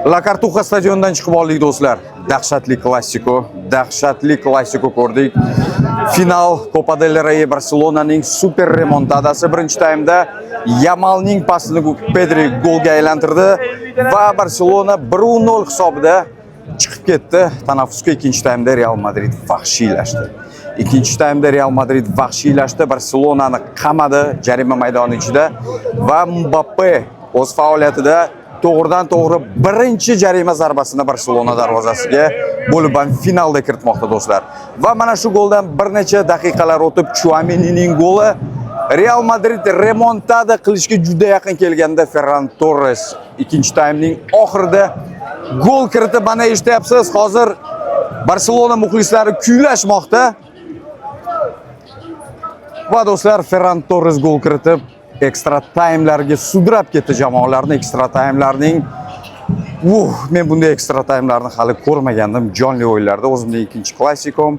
La Cartuja stadionidan chiqib oldik do'stlar. Dahshatli klassiko ko'rdik. Final Copa del Rey Barcelonaning super remontadasi birinchi taymda Yamalning pasini Pedri golga aylantirdi va Barcelona 1-0 hisobida chiqib ketdi. Tanaffusga ikkinchi taymda Real Madrid vahshiylashdi. Ikkinchi taymda Real Madrid vahshiylashdi, Barcelonani qamadi jarima maydoni ichida va Mbappe o'z faoliyatida to'g'ridan to'g'ri birinchi jarima zarbasini Barcelona darvozasiga bo'lib finalda kiritmoqda do'stlar. Va mana shu goldan bir necha daqiqalar o'tib Chouamenining goli Real Madrid remontada qilishga juda yaqin kelganda Ferran Torres ikkinchi taymning oxirida gol kiritib, mana eshityapsiz, hozir Barcelona muxlislari kuylashmoqda. Va do'stlar, Ferran Torres gol kiritib ekstra taymlarga sudrab ketdi jamoalarni. Ekstra taymlarning men bunday ekstra taymlarni hali ko'rmagandim jonli o'yinlarda. O'zimning ikkinchi klassikom.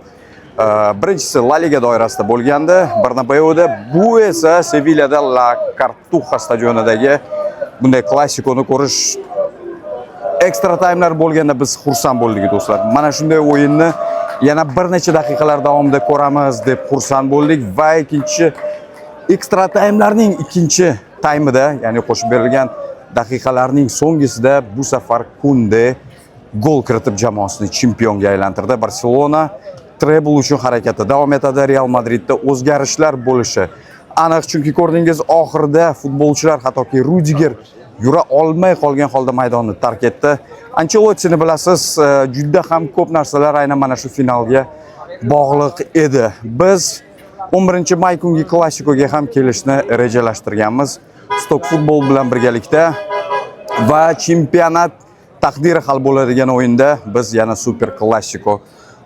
Birinchisi La Liga doirasida bo'lgandi, Bernabeuda, bu esa Sevillada La Cartuja stadionidagi bunday klassikoni ko'rish. Ekstra taymlar bo'lganda biz xursand bo'ldik do'stlar. Mana shunday o'yinni yana bir necha daqiqalar davomida ko'ramiz deb xursand bo'ldik va ikkinchi ekstra taymlarning ikkinchi taymida, ya'ni qo'shib berilgan daqiqalarning so'nggisida bu safar Kunde gol kiritib jamoasini chempionga aylantirdi. Barcelona treble uchun harakati davom etadi. Real Madridda o'zgarishlar bo'lishi aniq, chunki ko'rdingiz, oxirida futbolchilar, hattoki Rudiger yura olmay qolgan holda maydonni tark etdi. Ancelottini bilasiz, juda ham ko'p narsalar aynan mana shu finalga bog'liq edi. Biz 11-may kungi klassikoga ham kelishni rejalashtirganmiz. Stok futbol bilan birgalikda va chempionat taqdiri hal bo'ladigan o'yinda biz yana super klassiko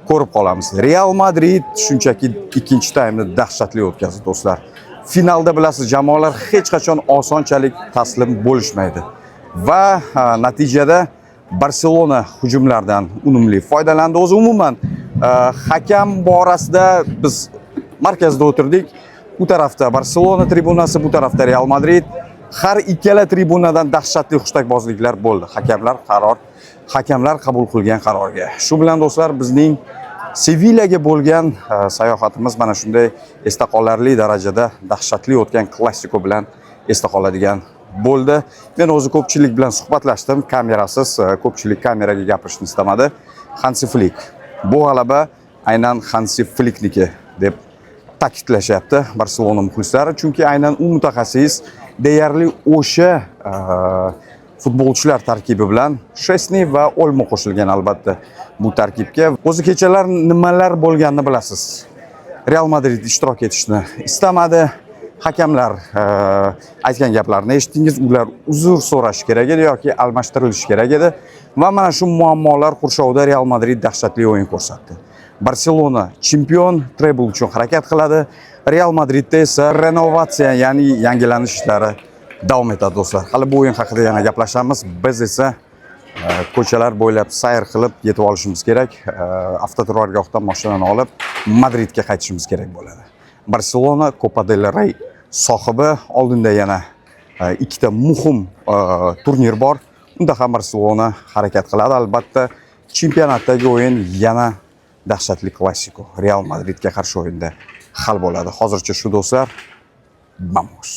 ko'rib qolamiz. Real Madrid shunchaki ikkinchi taymni dahshatli o'tkazdi do'stlar. Finalda bilasiz, jamoalar hech qachon osonchalik taslim bo'lishmaydi va natijada Barcelona hujumlardan unumli foydalandi. O'zi umuman hakam borasida biz markazda o'tirdik. Bu tarafda Barcelona tribunasi, bu tarafda Real Madrid. Har ikkala tribunadan dahshatli hushtakbozliklar bo'ldi. Hakamlar qabul qilgan qarorga. Shu bilan do'stlar, bizning Sevillaga bo'lgan sayohatimiz mana shunday esda qolarli darajada dahshatli o'tgan klassiko bilan esda qoladigan bo'ldi. Men o'zi ko'pchilik bilan suhbatlashdim, kamerasiz, ko'pchilik kameraga gapirishni istamadi. Hansi Flick. Bu g'alaba aynan Hansi Flickniki deb ta'kidlashyapti Barcelona muxlislari, chunki aynan u mutaxassis deyarli o'sha futbolchilar tarkibi bilan Shesni va Olmo qo'shilgan albatta bu tarkibga. O'zi kechalar nimalar bo'lganini bilasiz. Real Madrid ishtirok etishni istamadi. Hakamlar aytgan gaplarni eshitdingiz, ular uzr so'rash kerak edi yoki almashtirilishi kerak edi va mana shu muammolar qurshovida Real Madrid dahshatli o'yin ko'rsatdi. Barcelona chempion, treble uchun harakat qiladi. Real Madridda esa renovatsiya, ya'ni yangilanish ishlari davom etadi do'stlar. Hali bu o'yin haqida yana gaplashamiz. Biz esa ko'chalar bo'ylab sayr qilib yetib olishimiz kerak. Avtoturargohdan mashinani olib Madridga qaytishimiz kerak bo'ladi. Barcelona Copa del Rey sohibi, oldinda yana ikkita muhim turnir bor. Unda ham Barcelona harakat qiladi. Albatta, chempionatdagi o'yin yana dahshatli klassiko. Real Madridga qarshi o'yinda hal bo'ladi. Hozircha shu do'stlar. Vamos.